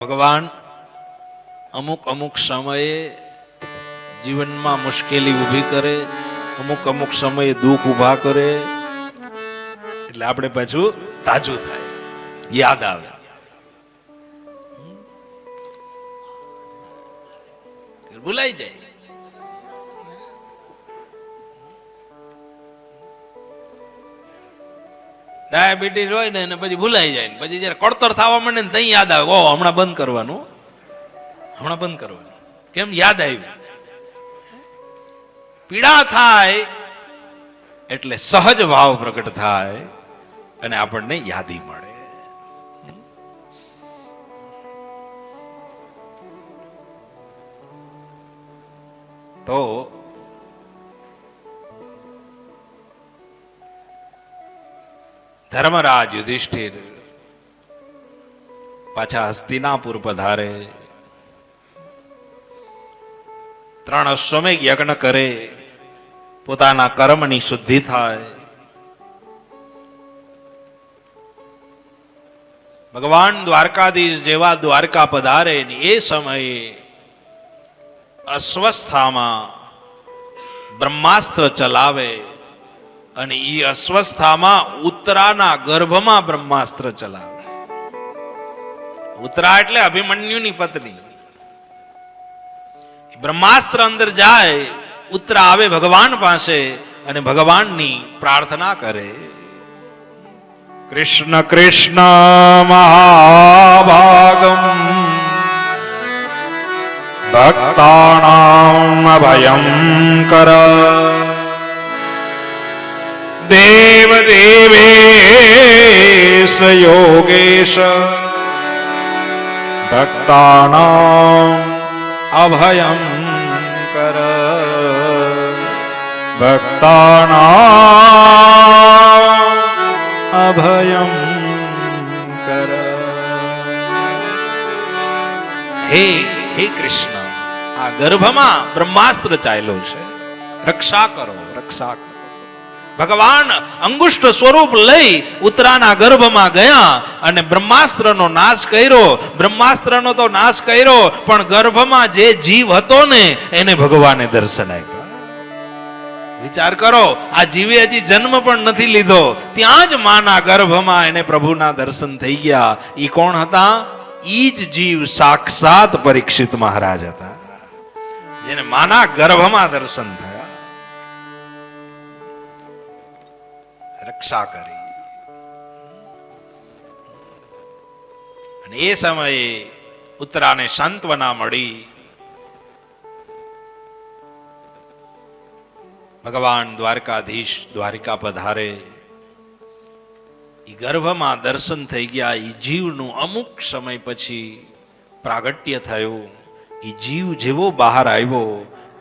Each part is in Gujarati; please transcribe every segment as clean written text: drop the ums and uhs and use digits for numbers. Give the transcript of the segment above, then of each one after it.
ભગવાન અમુક અમુક સમયે જીવનમાં મુશ્કેલી ઊભી કરે, અમુક અમુક સમયે દુઃખ ઊભા કરે, એટલે આપણે પાછું તાજું થાય, યાદ આવે. ભૂલાઈ જાય. ડાયાબિટીસ હોય ને પછી ભૂલાઈ જાય, પછી જયારે કળતર થવા માંડે ને ત્યાં યાદ આવે, ઓ હમણાં બંધ કરવાનું, હમણાં બંધ કરવાનું. કેમ યાદ આવ્યું? પીડા થાય એટલે સહજ ભાવ પ્રગટ થાય અને આપણને યાદી મળે. તો ધર્મરાજ યુધિષ્ઠિર પાછા હસ્તિનાપુર પધારે, 3 અશ્વમેઘ યજ્ઞ કરે, પોતાના કર્મની શુદ્ધિ થાય. ભગવાન દ્વારકાધીશ જેવા દ્વારકા પધારે એ સમયે અસ્વસ્થામાં બ્રહ્માસ્ત્ર ચલાવે અને એ અસ્વસ્થામાં ઉત્તરાના ગર્ભમાં બ્રહ્માસ્ત્ર ચલાવે. ઉત્તરા એટલે અભિમન્યુની પત્ની. બ્રહ્માસ્ત્ર અંદર જાય, ઉત્તરા આવે ભગવાન પાસે અને ભગવાનની પ્રાર્થના કરે. કૃષ્ણ કૃષ્ણ મહાભાગમ ભક્તાનામ અભયંકર દેવ દેવેશ યોગેશ ભક્તાનામ અભયંકર ભક્તાનામ અભયંકર. હે હે કૃષ્ણ, આ ગર્ભમાં બ્રહ્માસ્ત્ર ચાલ્યો છે, રક્ષા કરો, રક્ષા કરો. ભગવાન અંગુષ્ઠ સ્વરૂપ લઈ ઉત્તરાના ગર્ભમાં ગયા અને બ્રહ્માસ્ત્રનો નાશ કર્યો. બ્રહ્માસ્ત્રનો તો નાશ કર્યો, પણ ગર્ભમાં જે જીવ હતો ને એને ભગવાને દર્શન આપ્યા. વિચાર કરો, આ જીવે હજી જન્મ પણ નથી લીધો, ત્યાં જ માના ગર્ભમાં એને પ્રભુના દર્શન થઈ ગયા. ઈ કોણ હતા? ઈ જ જીવ સાક્ષાત પરીક્ષિત મહારાજ હતા, જેને માના ગર્ભમાં દર્શન થયા. રક્ષા કરી. અને એ સમયે ઉત્તરાને સાંત્વના મળી. ભગવાન દ્વારકાધીશ દ્વારિકા પધારે, ઈ ગર્ભમાં દર્શન થઈ ગયા. ઈ જીવનું અમુક સમય પછી પ્રાગટ્ય થયું. ઈ જીવ જેવો બહાર આવ્યો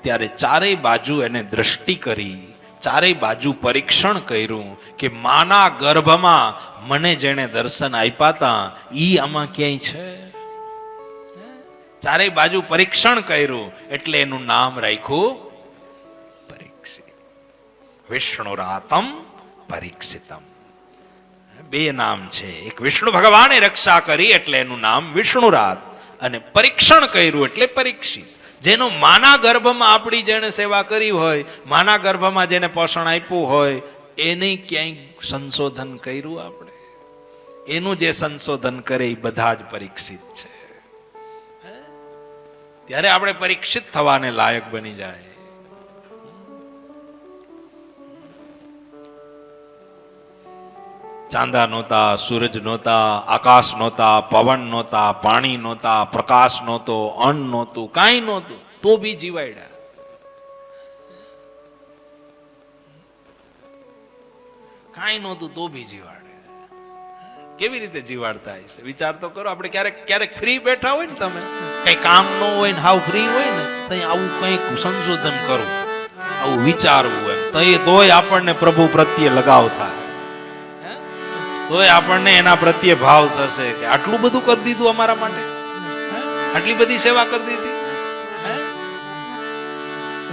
ત્યારે ચારેય બાજુ એને દ્રષ્ટિ કરી, ચારેય બાજુ પરીક્ષણ કર્યું કે માના ગર્ભમાં મને જેને દર્શન આપ્યા હતા ઈ આમાં ક્યાંય છે. ચારેય બાજુ પરીક્ષણ કર્યું એટલે એનું નામ રાખ્યું પરીક્ષિત. વિષ્ણુરાતમ પરીક્ષિતમ, 2 નામ છે. એક વિષ્ણુ ભગવાને રક્ષા કરી એટલે એનું નામ વિષ્ણુરાત, અને પરીક્ષણ કર્યું એટલે પરીક્ષિત. જેનો માના ગર્ભમાં આપણી જેને સેવા કરી હોય, માના ગર્ભમાં જેને પોષણ આપ્યું હોય, એને ક્યાંય સંશોધન કર્યું આપણે? એનું જે સંશોધન કરે એ બધા જ પરીક્ષિત છે. ત્યારે આપણે પરીક્ષિત થવાને લાયક બની જાય. ચાંદા નહોતા, સૂરજ નહોતા, આકાશ નહોતા, પવન નહોતા, પાણી નહોતા, પ્રકાશ નહોતો, અન્ન નહોતું, કાંઈ નહોતું, તો બી જીવાડ્યા. કાંઈ નહોતું તો બી જીવાડે. કેવી રીતે જીવાડતા હશે? વિચાર તો કરો. આપણે ક્યારેક ક્યારેક ફ્રી બેઠા હોય ને, તમે કઈ કામ ન હોય ને હાવ ફ્રી હોય ને, તો આવું કંઈક સંશોધન કરવું, આવું વિચારવું, એમ તોય આપણને પ્રભુ પ્રત્યે લગાવ થાય, તોય આપણને એના પ્રત્યે ભાવ થશે કે આટલું બધું કરી દીધું અમારા માટે, આટલી બધી સેવા કરી દીધી.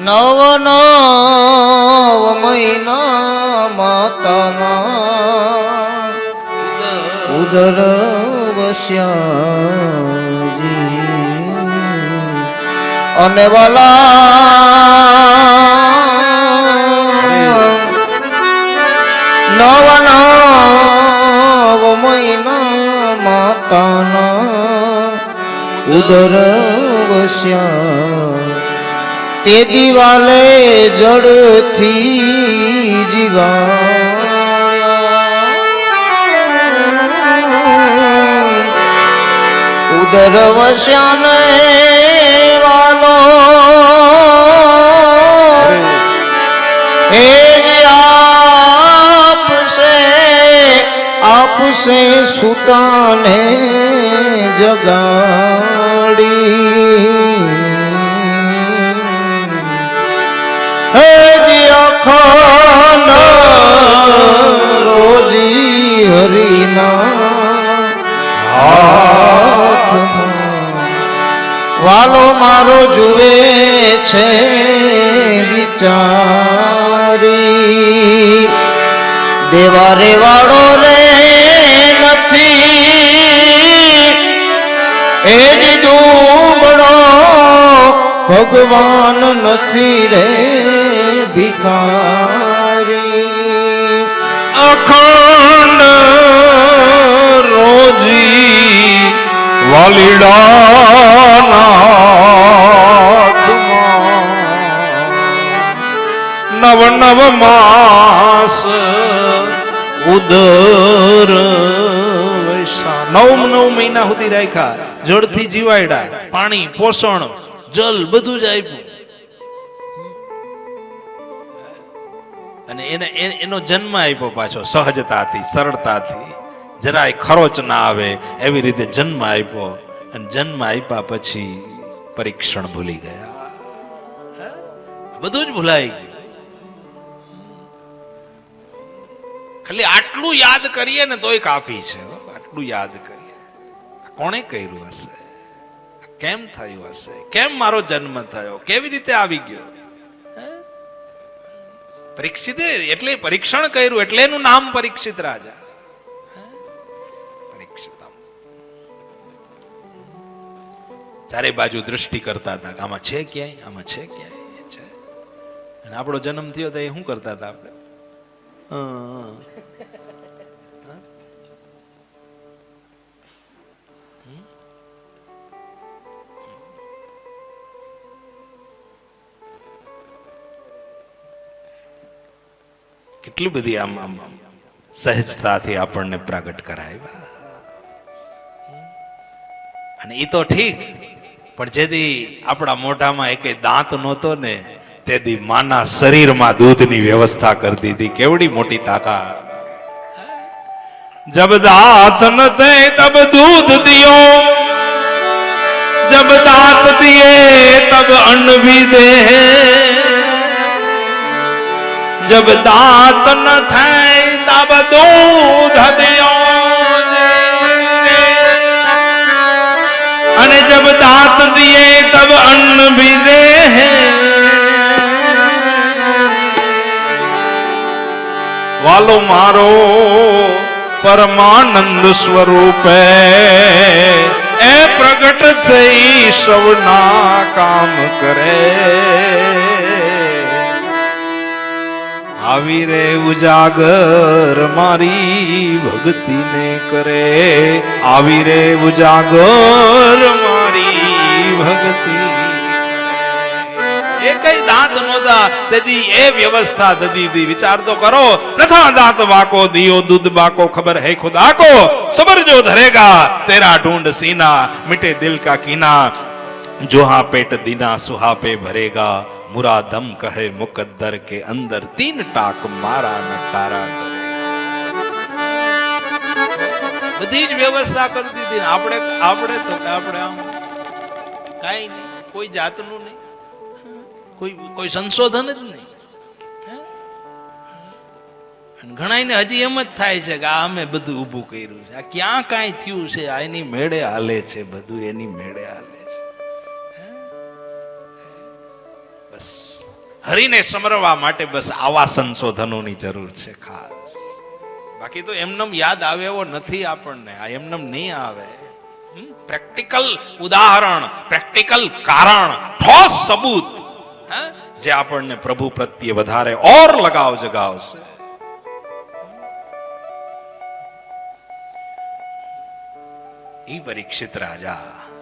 નવ નવ મહિના માતાના ઉદર વસ્યા અને વાલા નવ નવ મહિના માતાના ઉદર વસ્યા તે દિવાલે જડથી જીવાયા ઉદર વસ્યાને વાલો હે આપસે સુતાને જગાડી હે અખંડ રોજી હરિના હાથમાં વાલો મારો જુએ છે વિચારી દેવારે વાળો રે નથી એ જ દુબળો ભગવાન નથી રે ભિખારી અખંડ રોજી વાલીડાના નવ નવ માસ ઉદર વૈસા નવ મહિના સુધી રાખ્યા જળથી જીવાયડા પાણી પોષણ જલ બધું જ આપ્યું અને એનો જન્મ આપ્યો પાછો સહજતાથી સરળતાથી જરાય ખરોચ ના આવે એવી રીતે જન્મ આપ્યો અને જન્મ આપ્યા પછી પરીક્ષણ ભૂલી ગયા બધું જ ભૂલાઈ ગયું ખાલી આટલું યાદ કરીએ ને તોય કાફી છે આટલું યાદ કરીએ કોણે કર્યું હશે કેમ થયું હશે કેમ મારો જન્મ થયો કેવી રીતે આવી ગયો પરીક્ષિત એટલે પરીક્ષણ કર્યું એટલે એનું નામ પરીક્ષિત રાજા પરીક્ષિત ચારે બાજુ દૃષ્ટિ કરતા હતા આમાં છે ક્યાંય આમાં છે ક્યાંય છે અને આપણો જન્મ થયો તો એ શું કરતા હતા આપણે કેટલી બધી આમ સહજતાથી આપણને પ્રગટ કરાવ્યા અને એ તો ઠીક પણ જેથી આપણા મોઢામાં એક દાંત નહોતો ને તેથી માના શરીરમાં દૂધની વ્યવસ્થા કરી દીધી કેવડી મોટી તાકાત જબ દાંત ન થે તબ દૂધ દિયો જબ દાંત દિए तब अन्न भी दे जब दांत न थे तब दूध दियो અને जब दांत दिए तब अन्न भी दे વાલો મારો પરમાનંદ સ્વરૂપે એ પ્રગટ થઈ સૌના કામ કરે આવી રે ઉજાગર મારી ભક્તિને કરે આવી રે ઉજાગર મારી ભક્તિ એ કઈ દાંત નહોતા તેથી એ વ્યવસ્થા થતી હતી વિચાર તો કરો નથા દાંત વાકો દિયો દૂધ બાકો ખબર હે ખુદા को सबर जो धरेगा तेरा ढूंढ सीना मिटे दिल का कीना जोहा पेट दीना सुहा पे भरेगा मुरादम कहे मुकद्दर के अंदर तीन टाक मारा नटारा બધી જ વ્યવસ્થા કરી દીધી આપણે આમ કાઈ નહીં કોઈ જાતનું નહીં કોઈ સંશોધન જ નહીં ઘણાને હજી એમ જ થાય છે કે આ અમે બધું ઊભું કર્યું છે આ ક્યાં કાંઈ થયું છે આ એની મેળે હાલે છે બધું એની મેળે હાલે છે બસ હરિને સમરવા માટે બસ આવા સંશોધનોની જરૂર છે ખાસ બાકી તો એમનેમ યાદ આવે એવો નથી આપણને આ એમનેમ નહીં આવે પ્રેક્ટિકલ ઉદાહરણ, પ્રેક્ટિકલ કારણ, ઠોસ સબૂત, જે આપણને પ્રભુ પ્રત્યે વધારે ઓર લગાવ જગાવશે. એ પરીક્ષિત રાજા